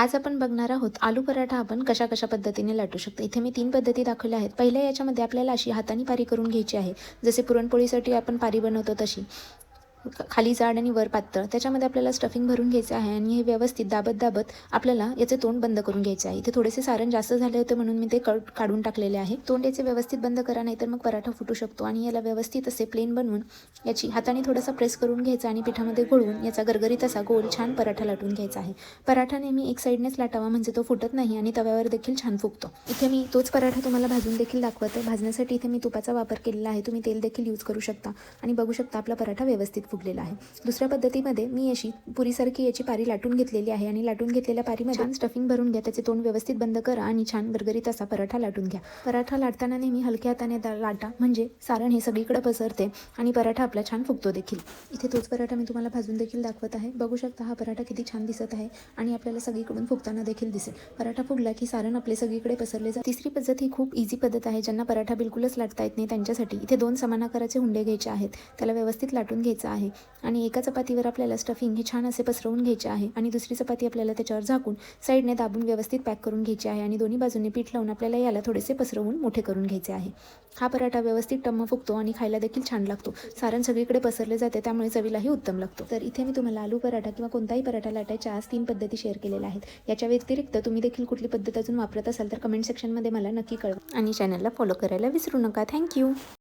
आज आपण बघणार आहोत आलू पराठा आपण कशा कशा पद्धतीने लाटू शकतो। इथे मी 3 पद्धती दाखवल्या आहेत। पहिल्या याच्यामध्ये आपल्याला अशी हाताने पारी करून घ्यायची आहे, जसे पुरणपोळीसाठी आपण पारी बनवतो तशी। खाली जाड आणि वर पातळ, त्याच्यामध्ये आपल्याला स्टफिंग भरून घ्यायचं आहे आणि हे व्यवस्थित दाबत दाबत आपल्याला याचे तोंड बंद करून घ्यायचे आहे। इथे थोडेसे सारण जास्त झाले होते म्हणून मी ते काढून टाकलेले आहे। तोंड याचे व्यवस्थित बंद करा, नाहीतर मग पराठा फुटू शकतो। आणि याला व्यवस्थित असे प्लेन बनवून याची हाताने थोडासा प्रेस करून घ्यायचा आणि पिठामध्ये घोळवून याचा गरगरीत असा गोल छान पराठा लाटून घ्यायचा आहे। पराठा नेहमी एक साईडनेच लाटावा, म्हणजे तो फुटत नाही आणि तव्यावर देखील छान फुगतो। इथे मी तोच पराठा तुम्हाला भाजून देखील दाखवते। भाजण्यासाठी इथे मी तुपाचा वापर केलेला आहे, तुम्ही तेल देखील यूज करू शकता। आणि बघू शकता आपला पराठा व्यवस्थित फुगलेला आहे। दुसऱ्या पद्धतीमध्ये मी अशी पुरीसारखी याची पारी लाटून घेतलेली आहे आणि लाटून घेतलेल्या पारीमध्ये छान स्टफिंग भरून घ्या, त्याचे तोंड व्यवस्थित बंद करा आणि छान गरगरीत असा पराठा लाटून घ्या। पराठा लाटताना नेहमी हलक्या हाताने लाटा, म्हणजे सारण हे सगळीकडे पसरते आणि पराठा आपला छान फुगतो देखील। इथे तोच पराठा मी तुम्हाला भाजून देखील दाखवत आहे। बघू शकता हा पराठा किती छान दिसत आहे आणि आपल्याला सगळीकडून फुगताना देखील दिसेल। पराठा फुगला की सारण आपले सगळीकडे पसरले जाते। तिसरी पद्धत ही खूप इझी पद्धत आहे, ज्यांना पराठा बिलकुलच लाटता येत नाही त्यांच्यासाठी। इथे 2 समान आकाराचे हुंडे घ्यायचे आहेत, त्याला व्यवस्थित लाटून घ्यायचं आहे आणि एका चपातीवर आपल्याला स्टफिंग हे छान असे पसरवून घ्यायचे आहे आणि दुसरी चपाती आपल्याला त्याच्यावर झाकून साईडने दाबून व्यवस्थित पॅक करून घ्यायची आहे आणि दोन्ही बाजूंनी पीठ लावून आपल्याला याला थोडेसे पसरवून मोठे करून घ्यायचे आहे। हा पराठा व्यवस्थित टम्म फुगतो आणि खायला देखील छान लागतो। सारण सगळीकडे पसरले जाते, त्यामुळे चवीलाही उत्तम लागतो। तर इथे मी तुम्हाला आलू पराठा किंवा कोणताही पराठा लाटायच्या आज 3 पद्धती शेअर केलेल्या आहेत। याच्या व्यतिरिक्त तुम्ही देखील कुठली पद्धत अजून वापरत असाल तर कमेंट सेक्शनमध्ये मला नक्की कळवा आणि चॅनलला फॉलो करायला विसरू नका। थँक्यू।